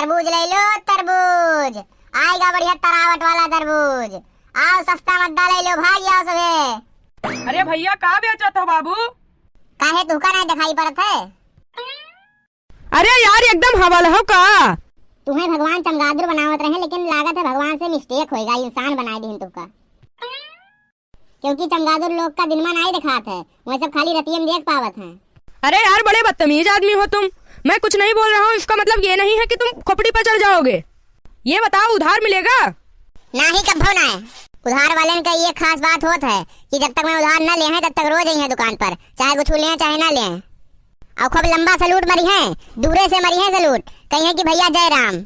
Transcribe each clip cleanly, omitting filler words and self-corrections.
तरबूज ले लो तरबूज, आएगा बढ़िया तरावट वाला तरबूज। आओ सस्ता मद्दा ले लो, भाग जाओ सबे। अरे भैया का बेचत हो बाबू? काहे तुका नहीं दिखाई पड़त है? अरे यार एकदम हवल हो का। तुम्हें भगवान चमगादड़ बनावत रहे, लेकिन लागत है भगवान से मिस्टेक होएगा, इंसान बनाए दी तुका। क्योंकि चमगादड़ लोग का दिन में नहीं दिखात है, वह सब खाली रतिये में देख पावत हैं। अरे यार बड़े बदतमीज आदमी हो तुम। मैं कुछ नहीं बोल रहा हूँ, इसका मतलब ये नहीं है कि तुम खोपड़ी पर चढ़ जाओगे। ये बताओ उधार मिलेगा? नहीं कभो ना है। उधार वाले का ये खास बात होत है कि जब तक मैं उधार न ले हैं तब तक रोज ही है दुकान पर, चाहे कुछ ले चाहे ना ले। और खूब लंबा सलूट मरी है, दूरे से मरी है सलूट, कही है कि भैया जय राम।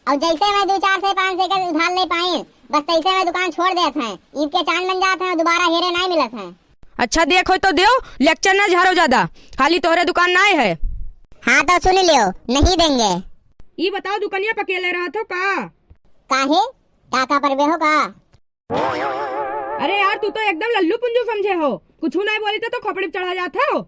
और जैसे मैं 2-4 से 5 से उधार ले पाए, बस तैसे मैं दुकान छोड़ देते हैं, ईद के चांद बन जाते हैं, दोबारा हेरे नहीं मिलत हैं। अच्छा देखो तो देव, लेक्चर ना झाड़ो ज्यादा, खाली तोहरे दुकान ना है। हाँ तो सुन लियो, नहीं देंगे। ये बताओ दुकानिया पकेले रहा था का? काहे टाका पर हो का? अरे यार तू तो एकदम लल्लू पुंजू समझे हो, कुछ नहीं बोली तो खोपड़ी पे चढ़ा जाता हो।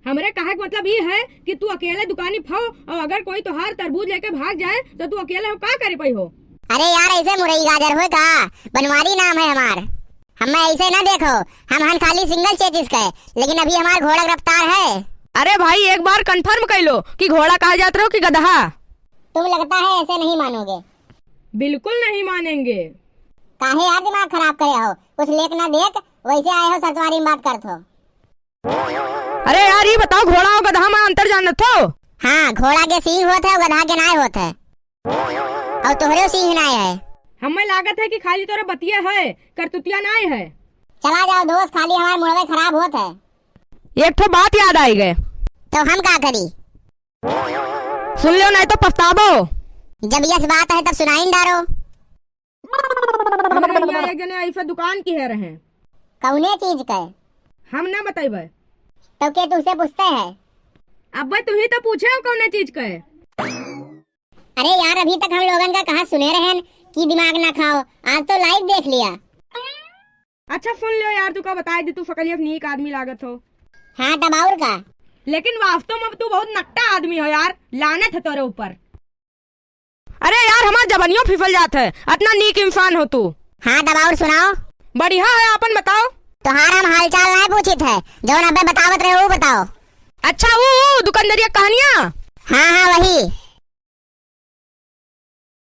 हमरे कहे का मतलब ये है कि तू अकेले दुकानी फाओ, और अगर कोई तोहार तरबूज लेके भाग जाए तो तू अकेले हो का करे पई हो? अरे यार ऐसे मुरई गाजर हो का, बनवारी नाम है हमार। हमें ऐसे ना देखो, हम खाली सिंगल चेचिस का, लेकिन अभी हमार घोड़ा गिरफ्तार है। अरे भाई एक बार कंफर्म कर लो कि घोड़ा कहा जाता हो कि गधा। तुम लगता है ऐसे नहीं मानोगे। बिल्कुल नहीं मानेंगे। काहे यार दिमाग खराब करे हो, कुछ लेक ना देख, वैसे आए हो सरतवारी में बात करत हो। अरे यार ये बताओ घोड़ा और गधा में अंतर जानत हो? हाँ, घोड़ा के सींग होते है, गधा के नाय होते है, और तोहरे सींग नाय है। हमें लागत है कि खाली तोरा बतिया है, करतुतिया नाय है। चला जाओ दोस्त, खाली हमारे मुड़वे खराब होते है। एक तो बात याद आई गए, तो हम क्या करी? सुन लो नहीं तो पछतावो। जब यस बात है तब सुनाई डारो। एक जने ऐसा दुकान की है रहे, कौने चीज का? हम ना बताइबे तो के तुझसे पूछते हैं? अब भाई तू ही तो पूछे हो कौन चीज का है। अरे यार अभी तक हम लोगन का कहा सुने रहे कि दिमाग ना खाओ, आज तो लाइव देख लिया। अच्छा सुन लो यार, तू का बताए दी, तू फकलिया नीक आदमी लागत हो। हाँ तब और का? लेकिन वास्तव में तू बहुत नकटा आदमी हो यार, लानत है तेरे ऊपर। अरे यार हमार जबनियों फिसल जात है, इतना नीक इंसान हो तू। हाँ तब और सुनाओ। बढ़िया है, अपन बताओ। तोहार हम हालचाल नहीं पूछित है, जो नब्बे बतावत रहे वो बताओ। अच्छा वो दुकानदारिया कहानियाँ? हाँ हाँ वही।